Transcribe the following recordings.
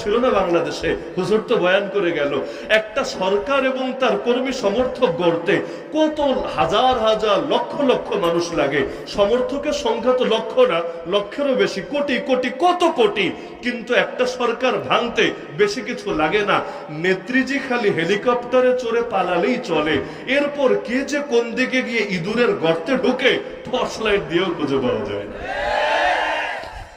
ছিল না বাংলাদেশে, হুজুর তো বয়ান করে গেল। একটা সরকার এবং তার কর্মী সমর্থক গড়তে কত হাজার হাজার লক্ষ লক্ষ মানুষ লাগে। সমর্থকের সংখ্যা তো লক্ষ না, লক্ষেরও বেশি, কোটি কোটি, কত কোটি। কিন্তু একটা সরকার ভাঙতে বেশি কিছু লাগে না। নেত্রীজি খালি হেলিকপ্টারে চড়ে পালালেই চলে। এরপর কে যে কোন দিকে গিয়ে ইঁদুরের গর্তে ঢুকে টর্চ লাইট দিয়েও খুঁজে পাওয়া যায় না।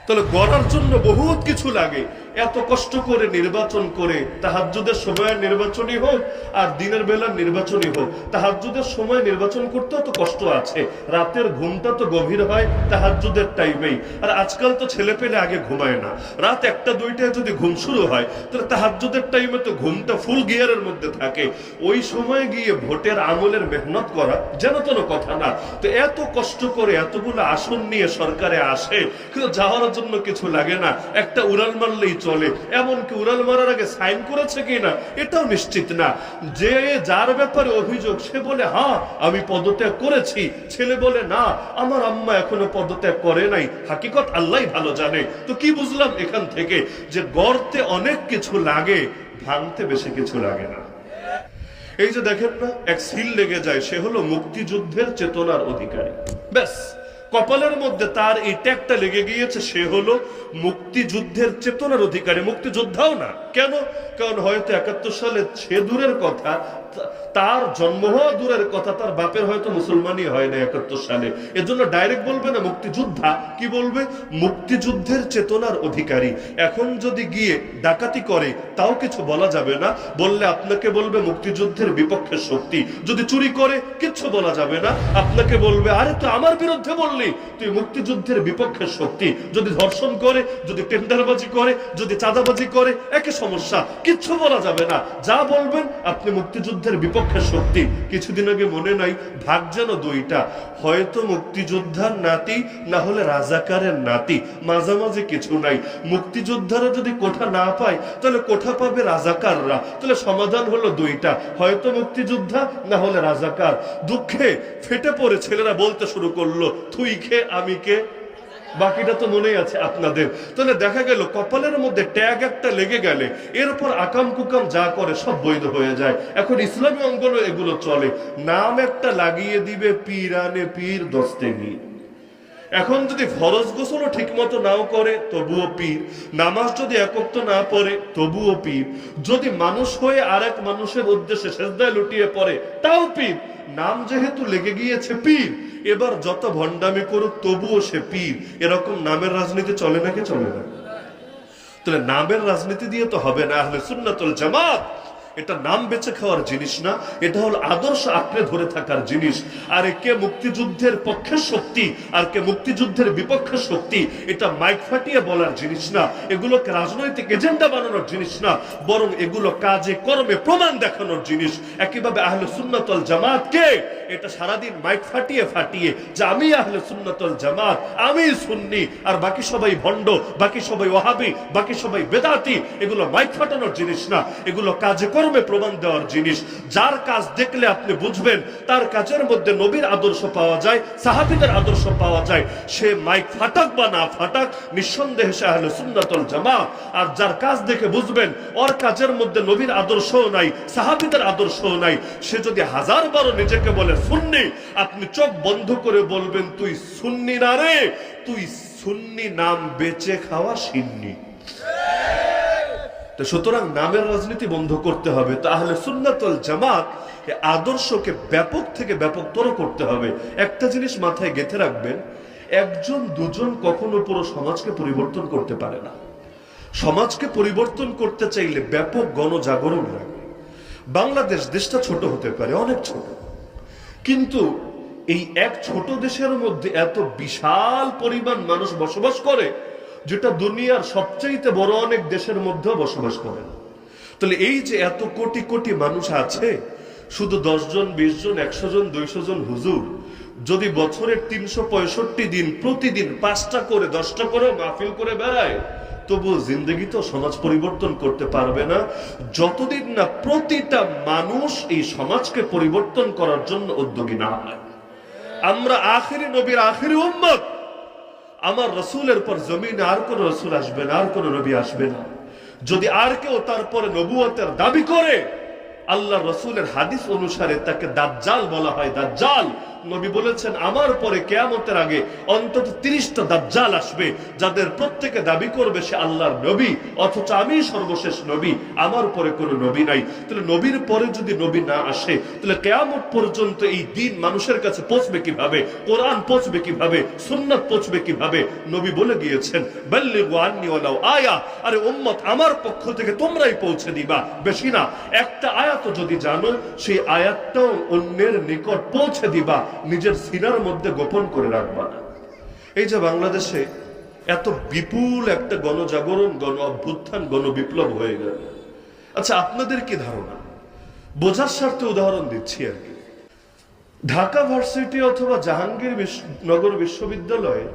তাহলে গড়ার জন্য বহুত কিছু লাগে। এত কষ্ট করে নির্বাচন করে, তাহাজ্জুদের সময় নির্বাচনই হোক আর দিনের বেলা নির্বাচনই হোক, তাহাজ্জুদের সময় নির্বাচন করতেও তো কষ্ট আছে। রাতের ঘুমটা তো গভীর হয় তাহাজ্জুদের টাইমেই। আর আজকাল তো ছেলে পেলে আগে ঘুমায় না। রাত 1টা-2টায় যদি ঘুম শুরু হয় তাহলে তাহাজ্জুদের টাইমে তো ঘুমটা ফুল গিয়ারের মধ্যে থাকে। ওই সময় গিয়ে ভোটের আমলের মেহনত করা যেন তেন কথা না। তো এত কষ্ট করে এতগুলো আসন নিয়ে সরকারে আসে, কিন্তু যাওয়ার জন্য কিছু লাগে না, একটা উড়াল মারলেই চলে। এমনকি উড়াল মারার আগে সাইন করেছে কিনা এটাও নিশ্চিত না। যে যার ব্যাপারে অভিযোগ সে বলে হ্যাঁ আমি পদত্যাগ করেছি, ছেলে বলে না আমার আম্মা এখনো পদত্যাগ করে নাই। হাকিকত আল্লাহ ভালো জানে। তো কি বুঝলাম এখান থেকে? যে গড়তে অনেক কিছু লাগে, ভাঙতে বেশি কিছু লাগে না। এই যে দেখেন না, এক সিল লেগে যায়, সে হলো মুক্তিযুদ্ধের চেতনার অধিকারী। ব্যাস, কপালের মধ্যে তার এই ট্যাগটা লেগে গিয়েছে, সে হলো মুক্তিযুদ্ধের চেতনার অধিকারী। মুক্তিযোদ্ধাও না কেন? কারণ হয়তো 71 সালে সে দূরের কথা, তার জন্ম হওয়া দূরের কথা, তার বাপের হয়তো মুসলমানই হয় না 71 সালে। এজন্য ডাইরেক্ট বলবে না মুক্তিযোদ্ধা, কি বলবে? মুক্তিযুদ্ধের চেতনার অধিকারী। এখন যদি গিয়ে ডাকাতি করে তাও কিছু বলা যাবে না, বললে আপনাকে বলবে মুক্তিযুদ্ধের বিপক্ষের শক্তি। যদি চুরি করে কিচ্ছু বলা যাবে না, আপনাকে বলবে আরে তো আমার বিরুদ্ধে বললি, তুই মুক্তিযুদ্ধের বিপক্ষের শক্তি। যদি ধর্ষণ করে, যদি টেন্ডারবাজি করে, যদি চাঁদাবাজি করে, একই সমস্যা, কিচ্ছু বলা যাবে না। যা বলবেন আপনি মুক্তিযুদ্ধের বিপক্ষের শক্তি। কিছুদিন আগে মনে নাই, ভাগ যেন দুইটা, হয়তো মুক্তিযোদ্ধার নাতি, না হলে রাজাকারের নাতি, মাঝামাঝি কিছু নাই। মুক্তিযোদ্ধারা যদি কোঠা না পায় তাহলে কোঠা পাবে রাজাকাররা। তাহলে সমাধান হলো দুইটা, হয়তো মুক্তিযোদ্ধা না হলে রাজাকার। দুঃখে ফেটে পড়ে ছেলেরা বলতে শুরু করলো তুই কে আমি কে, বাকিটা তো মনেই আছে আপনাদের। তাহলে দেখা গেল কপালের মধ্যে ট্যাগ একটা লেগে গেলে এরপর আকাম কুকাম যা করে সব বৈধ হয়ে যায়। এখন ইসলামী অঙ্গনে এগুলো চলে। নাম একটা লাগিয়ে দিবে পীরানে পীর দস্তেগীর। এখন যদি ফরজ গোসলও ঠিক মতো নাও করে তবুও পীর, নামাজ যদি একক্ত না পড়ে তবুও পীর, যদি মানুষ হয়ে আর এক মানুষের উদ্দেশ্যে সেজদায় লুটিয়ে পড়ে তাও পীর। নাম যেহেতু লেগে গিয়েছে পীর, এবার যত ভণ্ডামি করুক তবুও সে পীর। এরকম নামের রাজনীতি চলে নাকি চলে না? তাহলে নামের রাজনীতি দিয়ে তো হবে না। আহলে সুন্নাতুল জামাত এটা নাম বেঁচে খাওয়ার জিনিস না, এটা হলো আদর্শ আঁকড়ে ধরে থাকার জিনিস। আর কে মুক্তিযুদ্ধের পক্ষের শক্তি আর কে মুক্তিযুদ্ধের বিপক্ষের শক্তি, এটা মাইক ফাটিয়ে বলার জিনিস না, এগুলোকে রাজনৈতিক এজেন্ডা বানানোর জিনিস না, বরং এগুলো কাজে কর্মে প্রমাণ দেখানোর জিনিস। একইভাবে আহলে সুন্নাত ওয়াল জামাত কে, এটা সারাদিন মাইক ফাটিয়ে ফাটিয়ে যে আমি আহলে সুন্নাত ওয়াল জামাত, আমি সুন্নি, আর বাকি সবাই ভণ্ড, বাকি সবাই ওয়াহাবি, বাকি সবাই বেদাতি, এগুলো মাইক ফাটানোর জিনিস না, এগুলো কাজে কর্মে প্রমাণ দেওয়ার জিনিস। যার কাজ দেখলে আপনি বুঝবেন তার কাজের মধ্যে নবীর আদর্শ পাওয়া যায়, সাহাবীদের আদর্শ পাওয়া যায়। সে মাইক ফাটাক বা না ফাটাক, নিঃসন্দেহে সে আহলে সুন্নাত ওয়াল জামাত। আর যার কাজ দেখে বুঝবেন ওর কাজের মধ্যে নবীর আদর্শও নাই, সাহাবীদের আদর্শও নাই, সে যদি 1000 বার নিজেকে বলে সুন্নি, আপনি চোখ বন্ধ করে বলবেন তুই সুন্নি না রে, তুই সুন্নি নাম বেচে খাওয়া সিন্নি। সুতরাং নামের রাজনীতি বন্ধ করতে হবে। তো আহলে সুন্নাত ওয়াল জামাত আদর্শকে ব্যাপক থেকে ব্যাপকতর করতে হবে। একটা জিনিস মাথায় গেঁথে রাখবেন, একজন দুজন কখনো পুরো সমাজকে পরিবর্তন করতে পারে না। সমাজকে পরিবর্তন করতে চাইলে ব্যাপক গণজাগরণ লাগে। বাংলাদেশ দেশটা ছোট হতে পারে, অনেক ছোট, কিন্তু এই এক ছোট দেশের মধ্যে এত বিশাল পরিমাণ মানুষ বসবাস করে যেটা দুনিয়ার সবচাইতে বড় অনেক দেশের মধ্যেও বসবাস করেন। তাহলে এই যে এত কোটি কোটি মানুষ আছে, শুধু 10 জন 20 জন 100 জন 200 জন হুজুর যদি বছরের 365 দিন প্রতিদিন 5টা করে 10টা করে মাহফিল করে বেড়ায়, তবুও জিন্দগি তো সমাজ পরিবর্তন করতে পারবে না যতদিন না প্রতিটা মানুষ এই সমাজকে পরিবর্তন করার জন্য উদ্যোগী না হয়। আমরা আখিরি নবীর আখিরি উম্মত, আমার রসুলের পর জমিনে আর কোন রসুল আসবে না, আর কোন নবী আসবে না। যদি আর কেউ তারপরে নবুয়তের দাবি করে, আল্লাহ রসুলের হাদিস অনুসারে তাকে দাজ্জাল বলা হয়। দাজ্জাল, নবী বলেছেন আমার পরে কিয়ামতের আগে অন্তত 30টা দাজ্জাল আসবে, যাদের প্রত্যেকে দাবি করবে সে আল্লাহর নবী, অথচ আমি সর্বশেষ নবী, আমার পরে কোনো নবী নাই। তাহলে নবীর পরে যদি নবী না আসে, তাহলে কিয়ামত পর্যন্ত এই দিন মানুষের কাছে পৌঁছবে কিভাবে? কোরআন পৌঁছবে কিভাবে? সুন্নাত পৌঁছবে কিভাবে? নবী বলে গিয়েছেন বাল্লিগু আন্নী ওয়ালাউ আয়া, আরে উম্মত আমার পক্ষ থেকে তোমরাই পৌঁছে দিবা, বেশি না, একটা আয়াত যদি জানো সেই আয়াতটাও অন্যের নিকট পৌঁছে দিবা, নিজের সিনার মধ্যে গোপন করে রাখবা না। এই যে বাংলাদেশে এত বিপুল একটা গণজাগরণ, গণ অভ্যুত্থান, গণ বিপ্লব হয়ে গেল, আচ্ছা আপনাদের কি ধারণা? বোঝার স্বার্থে উদাহরণ দিচ্ছি আর কি। ঢাকা ভার্সিটি অথবা জাহাঙ্গীরনগর বিশ্ববিদ্যালয়ে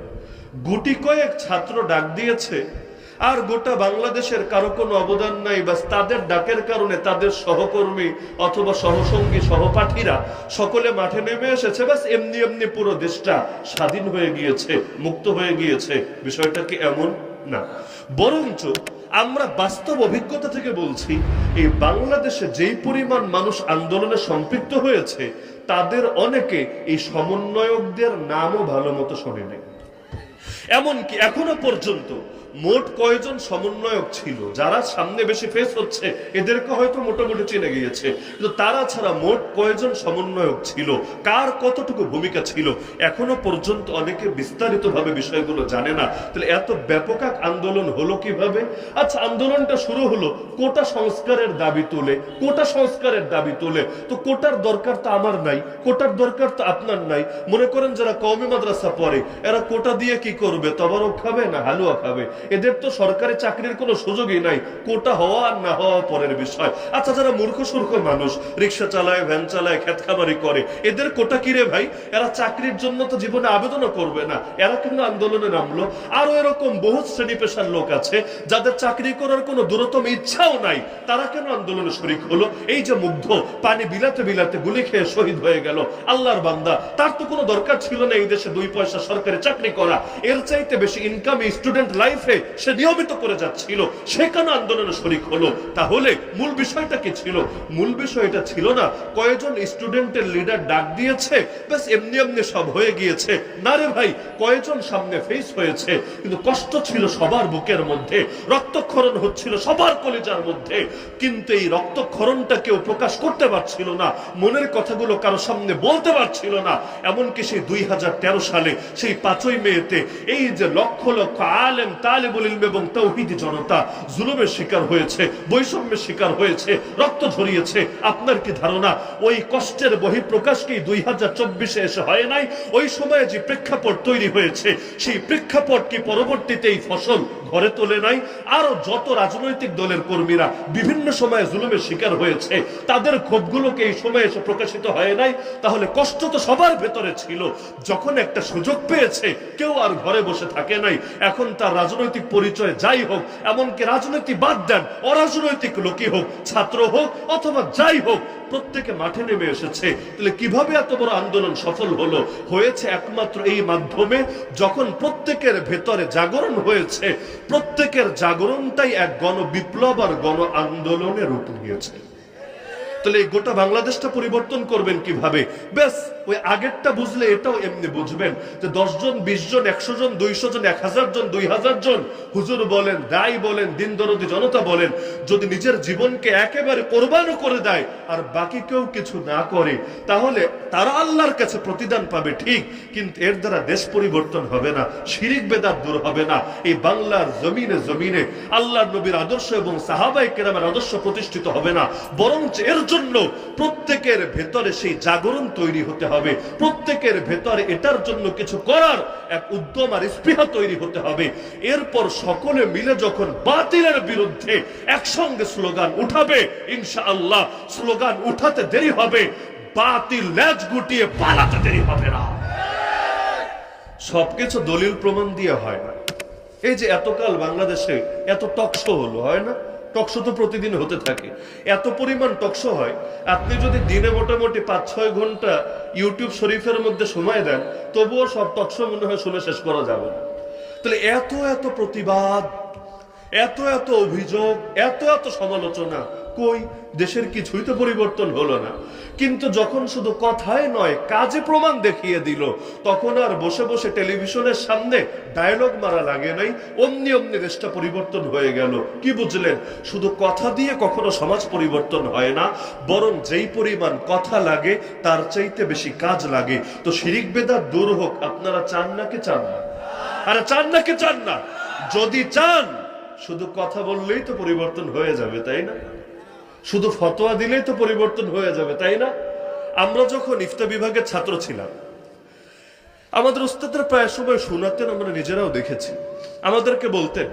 গুটি কয়েক ছাত্র ডাক দিয়েছে, আর গোটা বাংলাদেশের কারো কোনো অবদান নাই, বাস তাদের ডাকের কারণে তাদের সহকর্মী অথবা সহসঙ্গী সহপাঠীরা সকলে মাঠে নেমে এসেছে, বাস এমনি এমনি পুরো দেশটা স্বাধীন হয়ে গিয়েছে, মুক্ত হয়ে গিয়েছে। বিষয়টা কি এমন না, বরঞ্চ আমরা বাস্তব অভিজ্ঞতা থেকে বলছি, এই বাংলাদেশে যেই পরিমাণ মানুষ আন্দোলনে সম্পৃক্ত হয়েছে, তাদের অনেকে এই সমন্বয়কদের নামও ভালো মতো শোনে নাই। এমনকি এখনো পর্যন্ত মোট কয়জন সমন্বয়ক ছিল, যারা সামনে বেশি ফেস হচ্ছে এদেরকে হয়তো মোটামুটি চিনে গিয়েছে, কিন্তু তারা ছাড়া মোট কয়জন সমন্বয়ক ছিল, কার কতটুকু ভূমিকা ছিল, এখনো পর্যন্ত অনেকে বিস্তারিতভাবে বিষয়গুলো জানে না। তাহলে এত ব্যাপক এক আন্দোলন হলো কিভাবে? আচ্ছা, আন্দোলনটা শুরু হলো কোটা সংস্কারের দাবি তুলে। কোটা সংস্কারের দাবি তুলে, তো কোটার দরকার তো আমার নাই, কোটার দরকার তো আপনার নাই। মনে করেন যারা কওমি মাদ্রাসা পড়ে, এরা কোটা দিয়ে কি করবে? তবরক খাবে না হালুয়া খাবে? এদের তো সরকারি চাকরির কোনো সুযোগই নাই, কোটা হওয়া আর না হওয়া পরের বিষয়। আচ্ছা, যারা মূর্খ সূর্খ মানুষ, রিক্সা চালায়, ভ্যান চালায়, খেত খামারি করে, এদের কোটা কি রে ভাই? এরা চাকরির জন্য তো জীবনে আবেদনও করবে না, এরা কিন্তু আন্দোলনে নামলো। আরো এরকম বহু শ্রেণী পেশার লোক আছে যাদের চাকরি করার কোনো দূরতম ইচ্ছাও নাই, তারা কেন আন্দোলনে শরিক হলো? এই যে মুগ্ধ পানি বিলাতে বিলাতে গুলি খেয়ে শহীদ হয়ে গেল আল্লাহর বান্দা, তার তো কোনো দরকার ছিল না এই দেশে 2 পয়সা সরকারি চাকরি করা, এর চাইতে বেশি ইনকাম স্টুডেন্ট লাইফে সে নিয়মিত করে যাচ্ছিল, সে কেন আন্দোলনে শরিক হলো? তাহলে মূল বিষয়টা কি ছিল? মূল বিষয়টা ছিল না কয়েকজন স্টুডেন্টের লিডার ডাক দিয়েছে, ব্যাস এমনি এমনি সব হয়ে গিয়েছে। না রে ভাই, কয়েকজন সামনে ফেস হয়েছে, কিন্তু কষ্ট ছিল সবার বুকের মধ্যে, রক্তক্ষরণ হচ্ছিল সবার কলিজার মধ্যে, কিন্তু এই রক্তক্ষরণটা কেউ প্রকাশ করতে পারছিল না, মনের কথাগুলো কারো সামনে বলতে পারছিল না। এমনকি সেই 2013 সালে সেই 5ই মেতে এই যে লক্ষ লক্ষ আলেম তালেবুল ইলম এবং তাওহীদি জনতা জুলুমের শিকার হয়েছে, বৈষম্যের শিকার হয়েছে, রক্ত ঝরিয়েছে, আপনার কি ধারণা ওই কষ্টের বহিঃপ্রকাশ কি 2024-এ এসে হয় নাই? ওই সময়ে যে প্রেক্ষাপট তৈরি হয়েছে, সেই প্রেক্ষাপট কি পরবর্তীতে এই ফসল ঘরে তোলে নাই? আরো যত রাজনৈতিক দলের কর্মীরা বিভিন্ন সময়ে জুলুমের শিকার হয়েছে, তাদের ক্ষোভগুলোকে এই সময়ে এসে প্রকাশিত হয় নাই? তাহলে কষ্ট তো সবার ভেতরে ছিল। যখন একটা সুযোগ পেয়েছে, কেউ আর ঘরে বসে থাকে নাই। এখন তার রাজনৈতিক পরিচয় যাই হোক, এমনকি রাজনীতি বাদ দেন, অরাজনৈতিক লোকই হোক, ছাত্র হোক অথবা যাই হোক, প্রত্যেকে মাঠে নেমে এসেছে। তাহলে কিভাবে এত বড় আন্দোলন সফল হলো? হয়েছে একমাত্র এই মাধ্যমে, যখন প্রত্যেকের ভেতরে জাগরণ হয়েছে, প্রত্যেকের জাগরণটাই এক গণ বিপ্লব আর গণ আন্দোলনে রূপ নিয়েছে। তাহলে এই গোটা বাংলাদেশটা পরিবর্তন করবেন কিভাবে? বেশ ওই আগেরটা বুঝলে এটাও এমনি বুঝবেন যে 10 জন 20 জন 100 জন 200 জন 1000 জন 2000 জন হুজুর বলেন, দায়ী বলেন, দিন দরদি জনতা বলেন, যদি নিজের জীবনকে একেবারে কোরবান করে দেয় আর বাকি কেউ কিছু না করে, তাহলে তারা আল্লাহর কাছে প্রতিদান পাবে ঠিক, কিন্তু এর দ্বারা দেশ পরিবর্তন হবে না, শিরিক বেদাত দূর হবে না। এই বাংলার জমিনে জমিনে আল্লাহর নবীর আদর্শ এবং সাহাবায়ে কেরামের আদর্শ প্রতিষ্ঠিত হবে না, বরঞ্চ এর জন্য প্রত্যেকের ভেতরে সেই জাগরণ তৈরি হতে হবে, প্রত্যেকের ভেতরে এটার জন্য কিছু করার এক উদ্যম আর স্পৃহা তৈরি হতে হবে। এরপর সকলে মিলে যখন বাতিলের বিরুদ্ধে একসঙ্গে স্লোগান উঠাবে, ইনশাআল্লাহ স্লোগান উঠাতে দেরি হবে, বাতিল লেজ গুটিয়ে পালাতে দেরি হবে না। সবকিছু দলিল প্রমাণ দিয়ে হয় না। এই যে এতকাল বাংলাদেশে এত টকশো হলো, হয় না? টকশো তো প্রতিদিন হতে থাকে, এত পরিমাণ টকশো হয়, আপনি যদি দিনে মোটামুটি 5-6 ঘন্টা ইউটিউব শরীফের মধ্যে সময় দেন, তবুও সব টকশো মনে হয় শুনে শেষ করা যাবে না। তাহলে এত এত প্রতিবাদ, এত এত অভিযোগ, এত এত সমালোচনা, কই দেশের কিছুই তো পরিবর্তন হলো না। কিন্তু যখন শুধু কথায় নয় কাজে প্রমাণ দেখিয়ে দিল, তখন আর বসে বসে টেলিভিশনের সামনে ডায়লগ মারা লাগে নাই, অমনি অমনি দেশটা পরিবর্তন হয়ে গেল। কি বুঝলেন? শুধু কথা দিয়ে কখনো সমাজ পরিবর্তন হয় না, বরং যেই পরিমাণ কথা লাগে তার চাইতে বেশি কাজ লাগে। তো শিরিক বেদাত দূর হোক, আপনারা চান নাকি চান না? আরে চান নাকি চান না? যদি চান, শুধু কথা বললেই তো পরিবর্তন হয়ে যাবে, তাই না? শুধু ফতোয়া দিলেই তো পরিবর্তন হয়ে যাবে, তাই না? আমরা যখন ইফতা বিভাগের ছাত্র ছিলাম, আমাদের উস্তাদরা প্রায় সময় শোনাতেন, আমরা নিজেরাও দেখেছি। আমাদেরকে বলতেন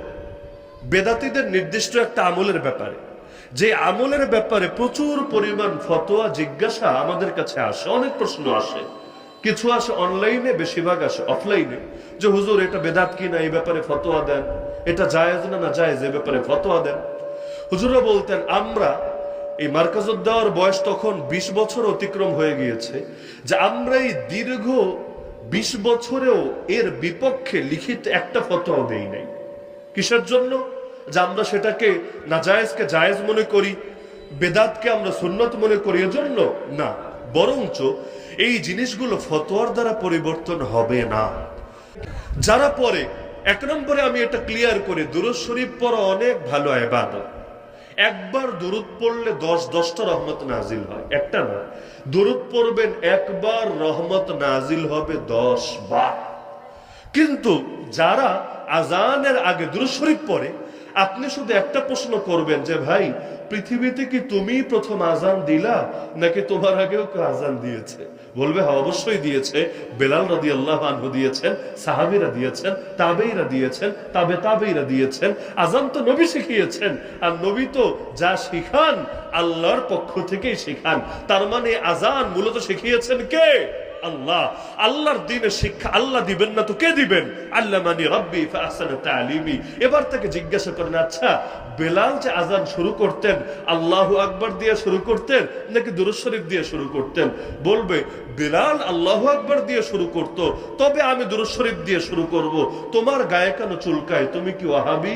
বেদাতীদের নির্দিষ্ট একটা আমলের ব্যাপারে, যে আমলের ব্যাপারে প্রচুর পরিমাণ ফতোয়া জিজ্ঞাসা আমাদের কাছে আসে, অনেক প্রশ্ন আসে। কিছু আসে অনলাইনে, বেশিরভাগ আসে অফলাইনে, যে হুজুর এটা বেদাত কিনা এই ব্যাপারে ফতোয়া দেন, এটা জায়েজ না না জায়েজ এই ব্যাপারে ফতোয়া দেন। হুজুররা বলতেন আমরা এই মার্কাজুদ দাওয়ার বয়স তখন 20 বছর অতিক্রম হয়ে গিয়েছে, যে আমরা এই দীর্ঘ 20 বছরেও এর বিপক্ষে লিখিত একটা ফতোয়া দেই নাই। কিসের জন্য? যে আমরা সেটাকে নাজায়েজকে জায়েজ মনে করি, বেদাতকে আমরা সুন্নত মনে করি, এজন্য না, বরঞ্চ এই জিনিসগুলো ফতোয়ার দ্বারা পরিবর্তন হবে না। যারা পরে, এক নম্বরে আমি এটা ক্লিয়ার করি, দুরূদ শরীফ পড়া অনেক ভালো ইবাদত। একবার দুরূদ পড়লে 10টা রহমত নাজিল হয়, একটা না। দুরূদ পড়বেন একবার, রহমত নাজিল হবে 10 বার। কিন্তু যারা আজানের আগে দুরূদ শরীফ পড়ে, আপনি শুধু একটা প্রশ্ন করবেন যে ভাই, পৃথিবীতে কি তুমি প্রথম আজান দিলা নাকি তোমার আগেও কেউ আজান দিয়েছে? বলবে হ্যাঁ অবশ্যই দিয়েছে, বেলাল রাদিয়াল্লাহু আনহু দিয়েছেন, সাহাবীরা দিয়েছেন, তাবেঈরা দিয়েছেন, তাবেঈরা দিয়েছেন। আজান তো নবী শিখিয়েছেন, আর নবী তো যা শিখান আল্লাহর পক্ষ থেকেই শিখান। তার মানে আজান মূলত শিখিয়েছেন কে? আল্লাহ। আল্লাহর দ্বীনের শিক্ষা আল্লাহ দিবেন না তো কে দিবেন? আল্লামানি রাব্বি ফাহসানা তালিমি। এবার তাকে জিজ্ঞাসা করেন, আচ্ছা বেলাল যে আজান শুরু করতেন আল্লাহু আকবার দিয়ে শুরু করতেন নাকি দুরূদ শরীফ দিয়ে শুরু করতেন? বলবে বেলাল আল্লাহু আকবার দিয়ে শুরু করত, তবে আমি দুরূদ শরীফ দিয়ে শুরু করব। তোমার গায়ে কেন চুলকায়? তুমি কি ওয়াহাবি?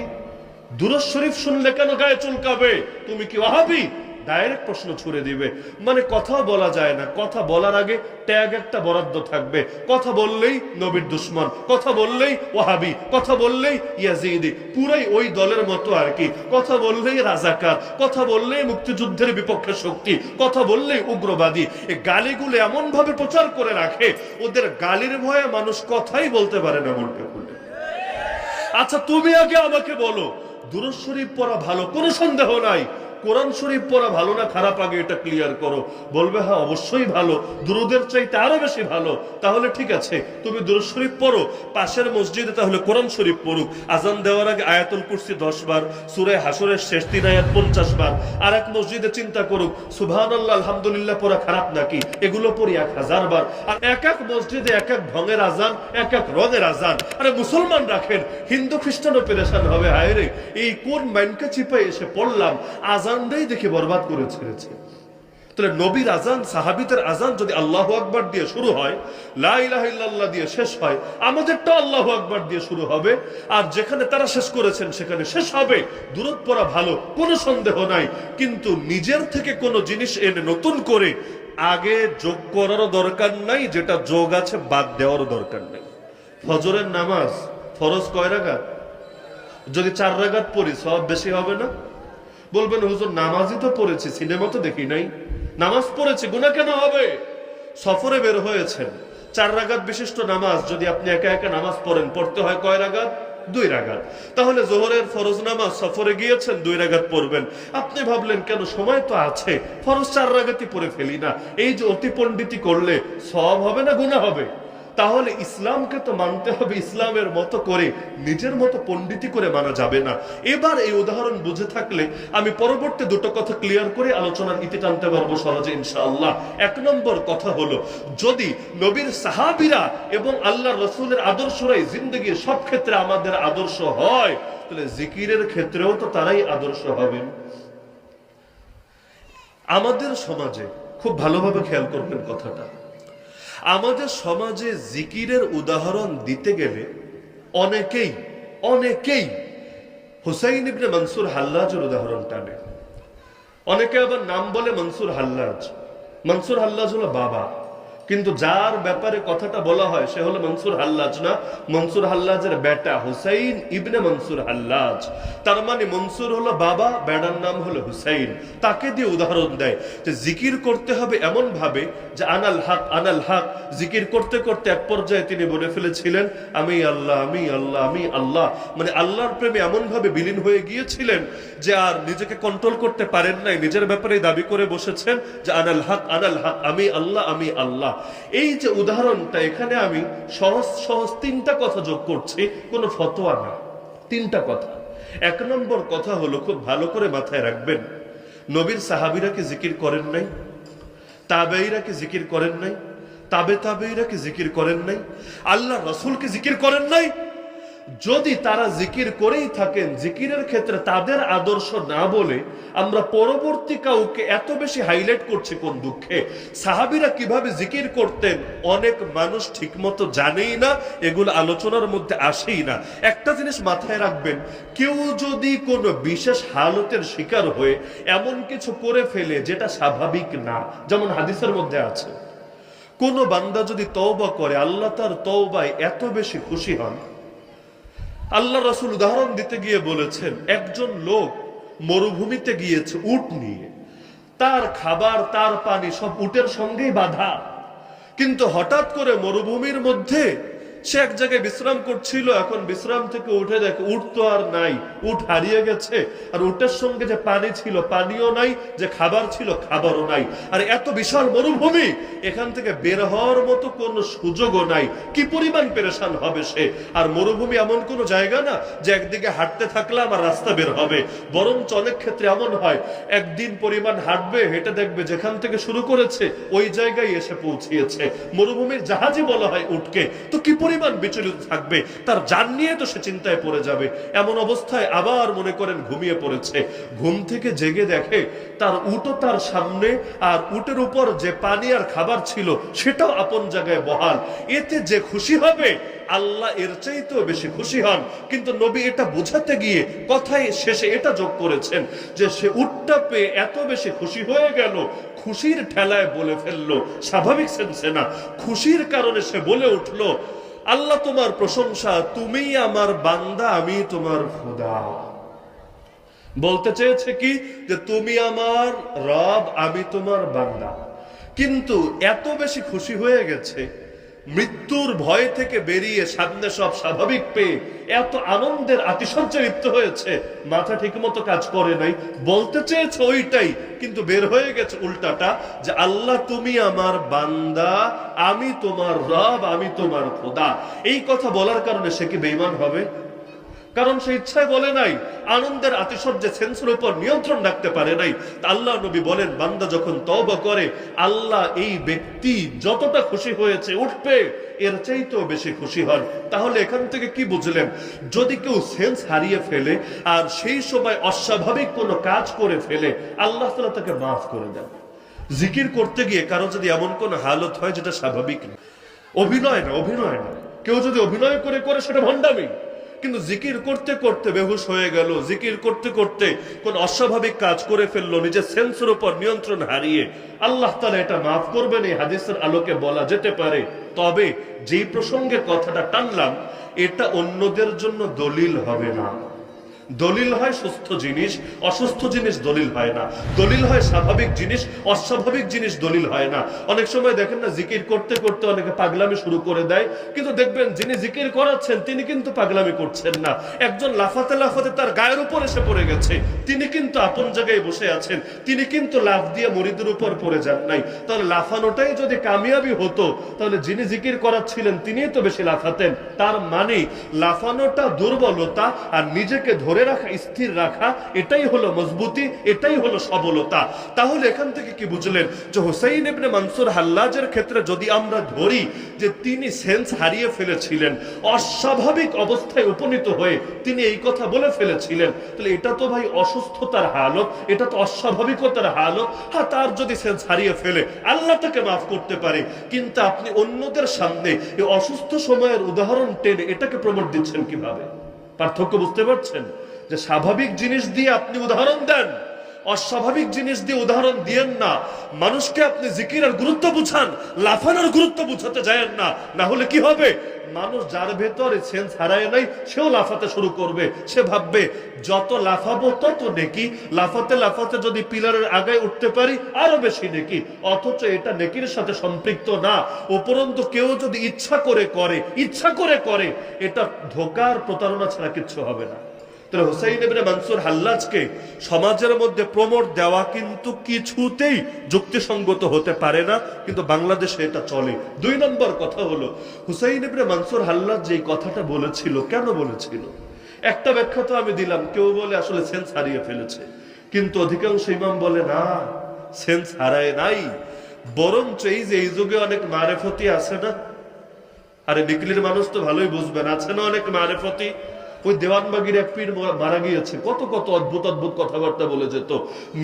দুরূদ শরীফ শুনলে কেন গায়ে চুলকাবে? তুমি কি ওয়াহাবি? ডাইরেক্ট প্রশ্ন ছুড়ে দিবে। মানে কথা বলা যায় না, কথা বলার আগে ট্যাগ একটা বরাদ্দ থাকবে। কথা বললেই নবীর দুশ্মন, কথা বললেই ওয়াহাবি, কথা বললেই ইয়াজিদি, পুরাই ওই দলের মতো আর কি। কথা বললেই রাজাকার, কথা বললেই মুক্তিযুদ্ধের বিপক্ষে শক্তি, কথা বললেই উগ্রবাদী। এই গালিগুলো এমন ভাবে প্রচার করে রাখে, ওদের গালির ভয়ে মানুষ কথাই বলতে পারে না মনটা খুলে। আচ্ছা তুমি আগে আমাকে বলো, দুরূদ শরীফ পড়া ভালো, কোনো সন্দেহ নাই। কোরআন শরীফ পড়া ভালো না খারাপ, আগে এটা ক্লিয়ার করো। বলবে হ্যাঁ অবশ্যই ভালো, দুরুদের চাইতে আরো বেশি ভালো। তাহলে ঠিক আছে, তুমি দুরূদ শরীফ পড়ো, পাশের মসজিদে তাহলে কোরআন শরীফ পড়ুক। আজান দেওয়ার আগে আয়াতুল কুরসি 10 বার, সূরা হাসরের শেষ 3 আয়াত 50 বার। আর এক মসজিদে চিন্তা করুক সুবহানাল্লাহ আলহামদুলিল্লাহ পড়া খারাপ নাকি, এগুলো পড়ি 1000 বার। আর এক এক মসজিদে এক এক ঢঙের আজান, এক এক রঙের আজান। আরে মুসলমান রাখেন, হিন্দু খ্রিস্টানও পেরেশান হবে, হায় রে এই কোন মাইনকা চিপায় এসে পড়লাম, আজানটাই দেখে বরবাদ করে ছেড়েছে। তাহলে নবীর আজান, সাহাবীদের আজান যদি আল্লাহু আকবার দিয়ে শুরু হয়, লা ইলাহা ইল্লাল্লাহ দিয়ে শেষ হয়, আমাদেরটা আল্লাহু আকবার দিয়ে শুরু হবে। আর যেখানে তারা শেষ করেছেন সেখানে শেষ হবে। দুরূদ পড়া ভালো, কোনো সন্দেহ নাই, কিন্তু নিজের থেকে কোনো জিনিস এনে নতুন করে আগে যোগ করারও দরকার নাই, যেটা যোগ আছে বাদ দেওয়ারও দরকার নেই। ফজরের নামাজ ফরজ কয় রাকাত? যদি 4 রাকাত পড়ি সওয়াব বেশি হবে না? বলবেন হুজুর নামাজই তো পড়েছি, সিনেমা তো দেখি নাই। নামাজ পড়েছি, গুনাহ কেন হবে? সফরে বের হয়েছেন, 4 রাকাত বিশিষ্ট নামাজ যদি আপনি একা একা নামাজ পড়েন, পড়তে হয় কয় রাকাত? 2 রাকাত। তাহলে যোহরের ফরজ নামাজ সফরে গিয়েছেন 2 রাকাত পড়বেন। আপনি ভাবলেন কেন সময় তো আছে, ফরজ 4 রাকাতই পড়ে ফেলি না। এই যে অতি পণ্ডিতি করলে সওয়াব হবে না গুনাহ হবে? তাহলে ইসলামকে তো মানতে হবে ইসলামের মতো করে, নিজের মতো পণ্ডিতি করে মানা যাবে না। এবার এই উদাহরণ বুঝে থাকলে আমি পরবর্তী দুটো কথা ক্লিয়ার করে আলোচনার ইতি টানতে পারবো সহজে ইনশাআল্লাহ। 1 নম্বর কথা হলো, যদি নবীর সাহাবীরা এবং আল্লাহ রাসূলের আদর্শরাই জিন্দেগীর সব ক্ষেত্রে আমাদের আদর্শ হয়, তাহলে জিকিরের ক্ষেত্রেও তো তারাই আদর্শ হবেন। আমাদের সমাজে খুব ভালোভাবে খেয়াল করবেন কথাটা, আমাদের সমাজে জিকিরের উদাহরণ দিতে গেলে অনেকেই হুসাইন ইবনে মনসুর হাল্লাজের উদাহরণ টানে। অনেকে আবার নাম বলে মনসুর হাল্লাজ। মনসুর হাল্লাজ হলো বাবা, কিন্তু যার ব্যাপারে কথাটা বলা হয় সে হলো মনসুর হাল্লাজ না, মনসুর হাল্লাজের বেটা হুসাইন ইবনে মনসুর হাল্লাজ। তার মানে মনসুর হলো বাবা, বেটার নাম হলো হুসাইন। তাকে দিয়ে উদাহরণ দেয় যে জিকির করতে হবে এমন ভাবে যে আনাল হক আনাল হক। জিকির করতে করতে এক পর্যায়ে তিনি বলে ফেলেছিলেন আমি আল্লাহ আমি আল্লাহ আমি আল্লাহ, মানে আল্লাহর প্রেমে এমন ভাবে বিলীন হয়ে গিয়েছিলেন যে আর নিজেকে কন্ট্রোল করতে পারেন নাই, নিজের ব্যাপারে দাবি করে বসেছেন যে আনাল হক আমি আল্লাহ আমি আল্লাহ। এই যে উদাহরণটা, এখানে আমি সহজ সহজ তিনটা কথা যোগ করছি, কোনো ফতোয়া না, তিনটা কথা। এক নম্বর কথা হলো, খুব ভালো করে মাথায় রাখবেন, নবীর সাহাবীরা কি জিকির করেন নাই? তাবেঈরা কি জিকির করেন নাই? তাবেঈরা কি জিকির করেন নাই? আল্লাহ রাসূল কি জিকির করেন নাই? যদি তারা জিকির করেই থাকেন, জিকিরের ক্ষেত্রে তাদের আদর্শ না বলে আমরা পরবর্তী কাউকে এত বেশি হাইলাইট করছি কোন দুঃখে? সাহাবীরা কিভাবে জিকির করতেন অনেক মানুষ ঠিকমতো জানেই না, এগুলো আলোচনার মধ্যে আসেই না। একটা জিনিস মাথায় রাখবেন, কেউ যদি কোনো বিশেষ হালতের শিকার হয়ে এমন কিছু করে ফেলে যেটা স্বাভাবিক না, যেমন হাদিসের মধ্যে আছে, কোন বান্দা যদি তওবা করে আল্লাহ তার তওবায় এত বেশি খুশি হন। আল্লাহ রাসূল উদাহরণ দিতে গিয়ে বলেছেন, একজন লোক মরুভূমিতে গিয়েছে উট নিয়ে, তার খাবার তার পানি সব উটের সঙ্গেই বাঁধা, কিন্তু হঠাৎ করে মরুভূমির মধ্যে সে এক জায়গায় বিশ্রাম করছিল, এখন বিশ্রাম থেকে উঠে দেখে উট তো আর নাই, উট হারিয়ে গেছে, আর উটের সঙ্গে যে পানি ছিল পানিও নাই, যে খাবার ছিল খাবারও নাই, আর এত বিশাল মরুভূমি, এখান থেকে বের হওয়ার মতো কোনো সুযোগও নাই। কি পরিমাণ পেরেশান হবে সে। আর মরুভূমি এমন কোনো জায়গা না যে একদিকে হাঁটতে থাকলাম আর রাস্তা বের হবে, বরঞ্চ অনেক ক্ষেত্রে এমন হয় একদিন পরিমাণ হাঁটবে, হেঁটে দেখবে যেখান থেকে শুরু করেছে ওই জায়গায় এসে পৌঁছিয়েছে। মরুভূমির জাহাজই বলা হয় উটকে। তো কি পরিমাণ বিচলিত থাকবে, তার জান নিয়ে তো সে চিন্তায় পড়ে যাবে। এমন অবস্থায় আবার মনে করেন ঘুমিয়ে পড়েছে, ঘুম থেকে জেগে দেখে তার উটও তার সামনে, আর উটের উপর যে পানি আর খাবার ছিল সেটাও আপন জায়গায় বহাল। এতে যে খুশি হবে আল্লাহ এর চাইতেও বেশি খুশি হন। কিন্তু নবী এটা বোঝাতে গিয়ে কথায় শেষে এটা যোগ করেছেন যে সে উটটা পেয়ে এত বেশি খুশি হয়ে গেল, খুশির ঠেলায় বলে ফেললো, স্বাভাবিক সেন্সে না, খুশির কারণে সে বলে উঠলো, আল্লাহ তোমার প্রশংসা, তুমি আমার বান্দা আমি তোমার খোদা। বলতে চেয়েছে কি যে তুমি আমার রব আমি তোমার বান্দা। কিন্তু এত বেশি খুশি হয়ে গেছে, মৃত্যুর ভয় থেকে বেরিয়ে সামনে সব স্বাভাবিক পেয়ে এত আনন্দের আতিশয্যে লিপ্ত হয়েছে, মাথা ঠিকমতো কাজ করে নাই। বলতে চেয়েছে ওইটাই, কিন্তু বের হয়ে গেছে উল্টাটা, যে আল্লাহ তুমি আমার বান্দা আমি তোমার রব আমি তোমার খোদা। এই কথা বলার কারণে সে কি বেঈমান হবে? কারণ সে ইচ্ছায় বলে নাই, আনন্দের আতিশয্যে সেন্সের উপর নিয়ন্ত্রণ রাখতে পারে নাই। আল্লাহ নবী বলেন, বান্দা যখন তওবা করে আল্লাহ এই ব্যক্তি যতটা খুশি হয়েছে উঠবে এর চাইতেও বেশি খুশি হন। তাহলে এখান থেকে কি বুঝলেন? যদি কেউ সেন্স হারিয়ে ফেলে আর সেই সময় অস্বাভাবিক কোনো কাজ করে ফেলে, আল্লাহ তাআলা তাকে মাফ করে দেন। জিকির করতে গিয়ে কারো যদি এমন কোন হালত হয় যেটা স্বাভাবিক না, অভিনয় না, কেউ যদি অভিনয় করে করে সেটা ভণ্ডামি। কিন্তু জিকির করতে করতে বেহুশ হয়ে গেল, জিকির করতে করতে কোন অস্বাভাবিক কাজ করে ফেললো, নিজের সেন্সের উপর নিয়ন্ত্রণ হারিয়ে, আল্লাহ তাআলা এটা মাফ করবেন, এই হাদিসের আলোকে বলা যেতে পারে। তবে যেই প্রসঙ্গে কথাটা টানলাম এটা অন্যদের জন্য দলিল হবে না। দলিল হয় সুস্থ জিনিস, অসুস্থ জিনিস দলিল হয় না। দলিল হয় স্বাভাবিক জিনিস, অস্বাভাবিক জিনিস দলিল হয় না। অনেক সময় দেখেন না, জিকির করতে করতে অনেকে পাগলামি শুরু করে দেয়, কিন্তু দেখবেন যিনি জিকির করাচ্ছেন তিনি কিন্তু পাগলামি করছেন না। একজন লাফাতে লাফাতে তার গায়ের উপর এসে পড়ে গেছে, তিনি কিন্তু আপন জায়গায় বসে আছেন, তিনি কিন্তু লাফ দিয়ে মুরিদের উপর পড়ে যান নাই। তাহলে লাফানোটাই যদি কামিয়াবি হতো তাহলে যিনি জিকির করাচ্ছিলেন তিনিই তো বেশি লাফাতেন। তার মানে লাফানোটা দুর্বলতা, আর নিজেকে ধরে রাখা স্থির রাখা এটাই হলো মজবুতি, এটাই হলো সবলতা। তাহলে এখান থেকে কি বুঝলেন যে হুসাইন ইবনে মনসুর হাল্লাজের ক্ষেত্রে যদি আমরা ধরি যে তিনি সেন্স হারিয়ে ফেলেছিলেন, অস্বাভাবিক অবস্থায় উপনীত হয়ে তিনি এই কথা বলে ফেলেছিলেন, তাহলে এটা তো ভাই অসুস্থতার হালত, এটা তো অস্বাভাবিকতার হালত। হ্যাঁ, তার যদি সেন্স হারিয়ে ফেলে আল্লাহ তাকে মাফ করতে পারে, কিন্তু আপনি অন্যদের সামনে এই অসুস্থ সময়ের উদাহরণ টেনে এটাকে প্রমোট দিচ্ছেন কিভাবে? পার্থক্য বুঝতে পারছেন? যে স্বাভাবিক জিনিস দিয়ে আপনি উদাহরণ দেন, অস্বাভাবিক জিনিস দিয়ে উদাহরণ দিয়েন না। মানুষকে আপনি জিকিরের গুরুত্ব বুঝান, লাফানোর গুরুত্ব বুঝাতে যায়েন না। না হলে কি হবে, মানুষ যার ভেতরে সেন্স হারায় নাই সেও লাফাতে শুরু করবে। সে ভাববে যত লাফাবো তত নেকি, লাফাতে লাফাতে যদি পিলারের আগায় উঠতে পারি আরো বেশি নেকি। অথচ এটা নেকির সাথে সম্পৃক্ত না। উপরন্তু কেউ যদি ইচ্ছা করে করে, এটা ধোকার প্রতারণা ছাড়া কিচ্ছু হবে না। তাহলে হুসাইন ইবনে মানসুর হাল্লাজকে সমাজের মধ্যে প্রমোট দেওয়া কিন্তু কিছুতেই যুক্তিসঙ্গত হতে পারে না, কিন্তু বাংলাদেশে এটা চলে। 2 নম্বর কথা হলো, হুসাইন ইবনে মানসুর হাল্লাজ যেই কথাটা বলেছিল, কেন বলেছিল? একটা ব্যাখ্যা তো আমি দিলাম। কেউ বলে আসলে সেন্স হারিয়ে ফেলেছে, কিন্তু অধিকাংশ ইমাম বলে না, সেন্স হারায় নাই, বরঞ্চ এই যে এই যুগে অনেক মারেফতি আছে না, আরে নিকলির মানুষ তো ভালোই বুঝবেন, আছে না অনেক মারেফতি। ওই দেওয়ানবাগির এক পীর মারা গিয়েছে, কত কত অদ্ভুত অদ্ভুত কথাবার্তা বলে যেত,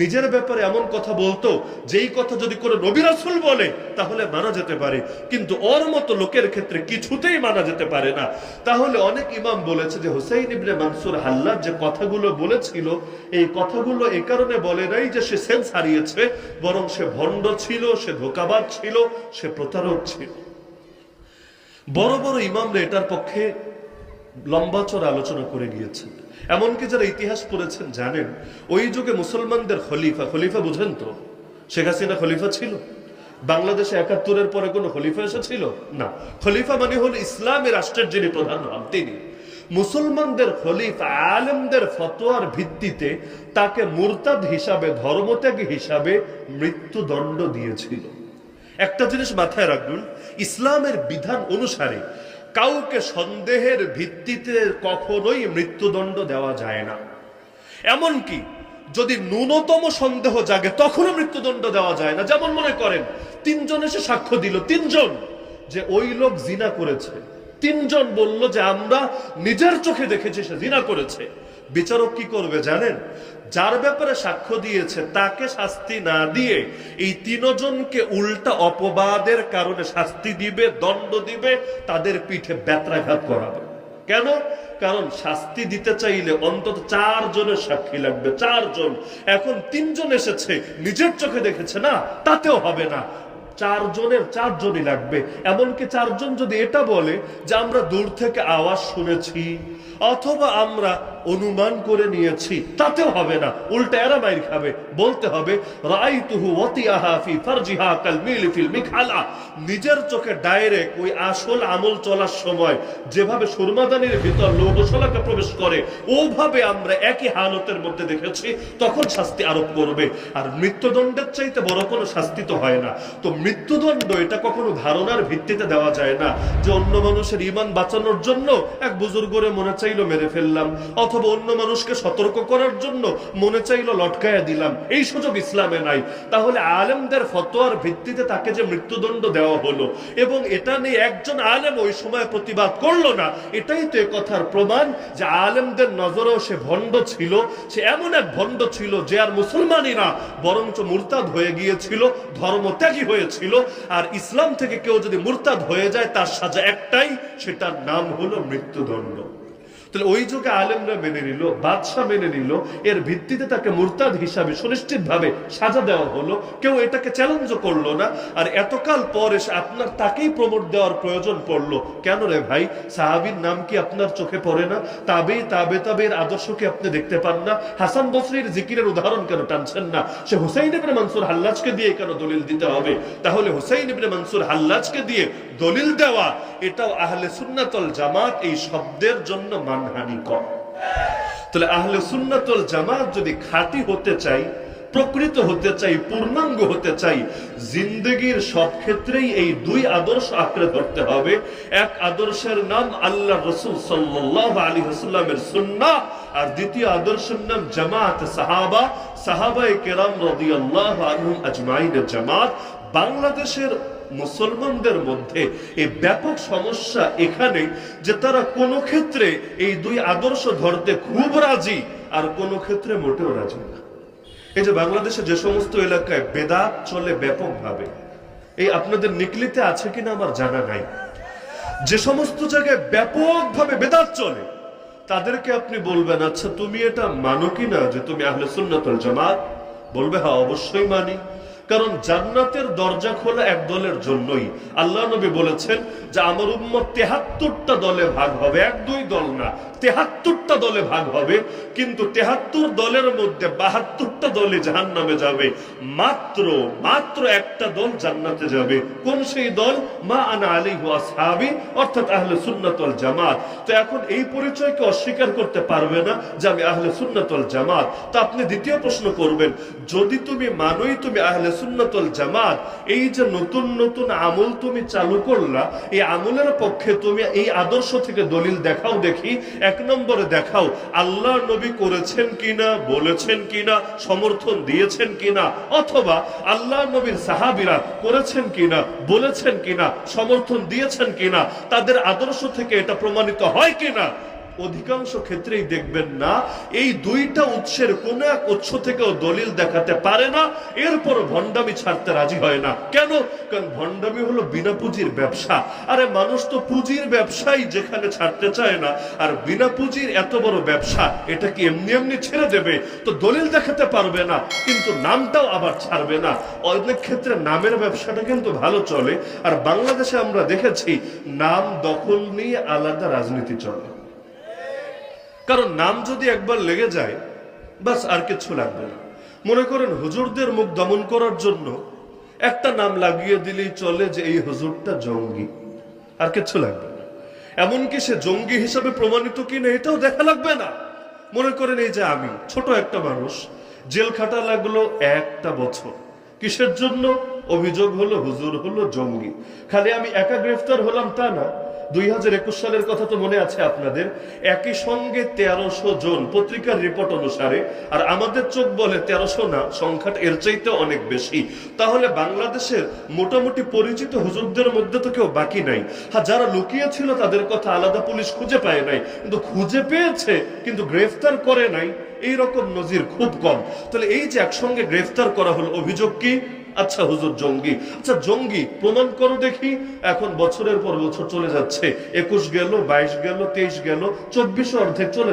নিজের ব্যাপারে এমন কথা বলতো যেই কথা যদি কোনো নবী রাসূল বলে তাহলে মানা যেতে পারে, কিন্তু ওর মতো লোকের ক্ষেত্রে কিছুতেই মানা যেতে পারে না। তাহলে অনেক ইমাম বলেছে যে হুসাইন ইবনে মানসুর হাল্লাজ যে কথাগুলো বলেছিল, এই কথাগুলো এই কারণে বলে নাই যে সে সেন্স হারিয়েছে, বরং সে ভণ্ড ছিল, সে ধোঁকাবাজ ছিল, সে প্রতারক ছিল। বড় বড় ইমামরা এটার পক্ষে লম্বা চড়া আলোচনা করে গিয়েছেন। এমনকি যারা ইতিহাস পড়েছেন জানেন, ওই যুগে মুসলমানদের খলিফা বুঝেন তো, শেখ হাসিনা খলিফা ছিল? বাংলাদেশে ৭১-এর পরে কোনো খলিফা এসেছিল না। খলিফা মানে হল ইসলামী রাষ্ট্রের যিনি প্রধান হন তিনি। মুসলমানদের খলিফা আলেমদের ফতোয়ার ভিত্তিতে তাকে মুরতাদ হিসাবে, ধর্মত্যাগী হিসাবে মৃত্যুদণ্ড দিয়েছিল। একটা জিনিস মাথায় রাখুন, ইসলামের বিধান অনুসারে কাউকে সন্দেহের ভিত্তিতে কখনোই মৃত্যুদণ্ড দেওয়া যায় না। এমনকি যদি ন্যূনতম সন্দেহ জাগে তখনও মৃত্যুদণ্ড দেওয়া যায় না। যেমন মনে করেন 3 জন এসে সাক্ষ্য দিল, 3 জন যে ওই লোক জিনা করেছে, 3 জন বলল যে আমরা নিজের চোখে দেখেছি সে জিনা করেছে। বিচারক কি করবে জানেন? যার ব্যাপারে সাক্ষ্য দিয়েছে তাকে শাস্তি না দিয়ে এই 3 জনকে উল্টা অপবাদের কারণে শাস্তি দিবে, দণ্ড দিবে, তাদের পিঠে ব্যত্রাঘাত করাবে। কেন? কারণ শাস্তি দিতে চাইলে অন্তত 4 জনের সাক্ষী লাগবে, 4 জন। এখন 3 জন এসেছে, নিজের চোখে দেখেছে না, তাতেও হবে না, 4 জনের 4 জনই লাগবে। এমনকি 4 জন যদি এটা বলে যে আমরা দূর থেকে আওয়াজ শুনেছি অথবা আমরা অনুমান করে নিয়েছি, তাতেও হবে না, উল্টা এরা মাইর খাবে। বলতে হবে রাআইতুহু ওয়াতিয়াহা ফি ফারজিহা কাল মিল ফিল মিখালা, নিজের চোখে ডাইরেক্ট ওই আসল আমল চলার সময় যেভাবে সুরমাদানির ভিতর লৌহশলাকে প্রবেশ করে ওভাবে আমরা একই হালতের মধ্যে দেখেছি, তখন শাস্তি আরোপ করবে। আর মৃত্যুদণ্ডের চাইতে বড় কোনো শাস্তি তো হয় না। তো মৃত্যুদণ্ড এটা কখনো ধারণার ভিত্তিতে দেওয়া যায় না, যে অন্য মানুষের ঈমান বাঁচানোর জন্য এক বুজুর্গরে মনে চাইলো মেরে ফেললাম, অথবা অন্য মানুষকে সতর্ক করার জন্য মনে চাইলো লটকায়া দিলাম, এই সুযোগ ইসলামে নাই। তাহলে আলেমদের ফতোয়ার ভিত্তিতে তাকে যে মৃত্যুদণ্ড দেওয়া হলো এবং এটা নিয়ে একজন আলেম ওই সময় প্রতিবাদ করলো না, এটাই তো এ কথার প্রমাণ যে আলেমদের নজরেও সে ভণ্ড ছিল। সে এমন এক ভণ্ড ছিল যে আর মুসলমানই না, বরঞ্চ মুরতাদ হয়ে গিয়েছিল, ধর্মত্যাগী হয়েছিল। আর ইসলাম থেকে কেউ যদি মুরতাদ হয়ে যায় তার সাজা একটাই, সেটার নাম হলো মৃত্যুদণ্ড। তাহলে ওই যুগে আলেমরা মেনে নিল, বাদশাহ মেনে নিল, এর ভিত্তিতে তাকে মুরতাদ হিসাবে সুনিশ্চিতভাবে সাজা দেওয়া হলো, কেউ এটাকে চ্যালেঞ্জও করলো না। আর এতকাল পর এসে আপনার তাকেই প্রমোট দেওয়ার প্রয়োজন পড়লো কেন রে ভাই? সাহাবীর নাম কি আপনার চোখে পড়ে না? তাবের আদর্শ কি আপনি দেখতে পান না? হাসান বসরির জিকিরের উদাহরণ কেন টানছেন না? সে হুসাইন ইবনে মানসুর হাল্লাজকে দিয়ে কেন দলিল দিতে হবে? তাহলে হুসাইন ইবনে মানসুর হাল্লাজকে দিয়ে দলিল দেওয়া এটাও আহলে সুন্নাত ওয়াল জামাত এই শব্দের জন্য মানহানিকর। তাহলে আহলে সুন্নাত ওয়াল জামাত যদি খাঁটি হতে চাই, প্রকৃত হতে চাই, পূর্ণাঙ্গ হতে চাই, জিন্দেগির সব ক্ষেত্রেই এই 2 আদর্শ আঁকড়ে ধরতে হবে। এক আদর্শের নাম আল্লাহ রাসূল সাল্লাল্লাহু আলাইহি ওয়াসাল্লামের সুন্নাহ, আর দ্বিতীয় আদর্শের নাম জামাত, সাহাবায়ে কেরাম রাদিয়াল্লাহু আনহুম আজমাইনের জামাত। বাংলাদেশের মুসলমানদের মধ্যে এই ব্যাপক সমস্যা এখানে যে তারা কোনো ক্ষেত্রে এই 2 আদর্শ ধরতে খুব রাজি, আর কোনো ক্ষেত্রে মোটেও রাজি না। এই যে বাংলাদেশে যে সমস্ত এলাকায় বেদাত চলে ব্যাপকভাবে, এই আপনাদের নিকলিতে আছে কিনা আমার জানা নাই, যে সমস্ত জায়গায় ব্যাপকভাবে বেদাত চলে, তাদেরকে আপনি বলবেন, আচ্ছা তুমি এটা মানো কিনা যে তুমি আহলে সুন্নাত ওয়াল জামাত? বলবে হ্যাঁ অবশ্যই মানি। কারণ জান্নাতের দরজা খোলা এক দলের জন্যই। আল্লাহ নবী বলেছেন যে আমার উম্মত ৭৩টা দলে ভাগ হবে, এক দুই দল না, ৭৩টা দলে ভাগ হবে। কিন্তু ৭৩ দলের মধ্যে ৭২টা দলে জাহান্নামে যাবে, মাত্র একটা দল জান্নাতে যাবে। কোন সেই দল? মা আনা আলাইহি ওয়া আসহাবি, অর্থাৎ আহলে সুন্নাত ওয়াল জামাত। তো এখন এই পরিচয়কে অস্বীকার করতে পারবে না যে আমি আহলে সুন্নাত ওয়াল জামাত। তো আপনি দ্বিতীয় প্রশ্ন করবেন, যদি তুমি মানোই তুমি আহলে সুন্নাত ওয়াল জামাত, এই যে নতুন নতুন আমল তুমি চালু করলা, এই আমলের পক্ষে তুমি এই আদর্শ থেকে দলিল দেখাও দেখি। এক নম্বরে দেখাও আল্লাহ নবী করেছেন কিনা, বলেছেন কিনা, সমর্থন দিয়েছেন কিনা, অথবা আল্লাহ নবীর সাহাবীরা করেছেন কিনা, বলেছেন কিনা, সমর্থন দিয়েছেন কিনা, তাদের আদর্শ থেকে এটা প্রমাণিত হয় কিনা। অধিকাংশ ক্ষেত্রেই দেখবেন না, এই দুইটা উৎসের কোন এক উৎস থেকেও দলিল দেখাতে পারে না, এরপর ভণ্ডামি ছাড়তে রাজি হয় না। কেন? কারণ ভণ্ডামি হলো বিনা পুঁজির ব্যবসা। আরে মানুষ তো পুঁজির ব্যবসাই যেখানে ছাড়তে চায় না, আর বিনা পুঁজির এত বড় ব্যবসা এটা কি এমনি এমনি ছেড়ে দেবে? তো দলিল দেখাতে পারবে না, কিন্তু নামটাও আবার ছাড়বে না। অনেক ক্ষেত্রে নামের ব্যবসাটা কিন্তু ভালো চলে। আর বাংলাদেশে আমরা দেখেছি নাম দখল নিয়ে আলাদা রাজনীতি চলে। কারণ নাম যদি একবার লেগে যায়, বাস আর কিছু লাগবে না। মনে করেন হুজুরদের মুখ দমন করার জন্য একটা নাম লাগিয়ে দিলেই চলে যে এই হুজুরটা জঙ্গি, আর কিছু লাগবে না। এমনকি সে জঙ্গি হিসাবে প্রমাণিত কিনা এটাও দেখা লাগবে না। মনে করেন এই যে আমি ছোট একটা মানুষ, জেল খাটা লাগলো একটা বছর, কিসের জন্য? অভিযোগ হলো হুজুর হলো জঙ্গি। খালি আমি একা গ্রেফতার হলাম তা না, 2021 সালের কথা তো মনে আছে আপনাদের, একই সঙ্গে 1300 জন পত্রিকার রিপোর্ট অনুসারে, আর আমাদের চোখ বলে 1300 না, সংখ্যাটা এর চাইতে অনেক বেশি। তাহলে বাংলাদেশের মোটামুটি পরিচিত হুজুরদের মধ্যে তো কেউ বাকি নাই। হ্যাঁ, যারা লুকিয়ে ছিল তাদের কথা আলাদা পুলিশ খুঁজে পায় নাই, কিন্তু খুঁজে পেয়েছে কিন্তু গ্রেফতার করে নাই, এইরকম নজির খুব কম। তাহলে এই যে একসঙ্গে গ্রেফতার করা হলো, অভিযোগ কি? আচ্ছা হুজুর জঙ্গি। আচ্ছা জঙ্গি প্রমাণ করো দেখি। এখন বছরের পর বছর চলে যাচ্ছে, 21 গেল, 22 গেল, 23 গেল, 24 অর্ধেক চলে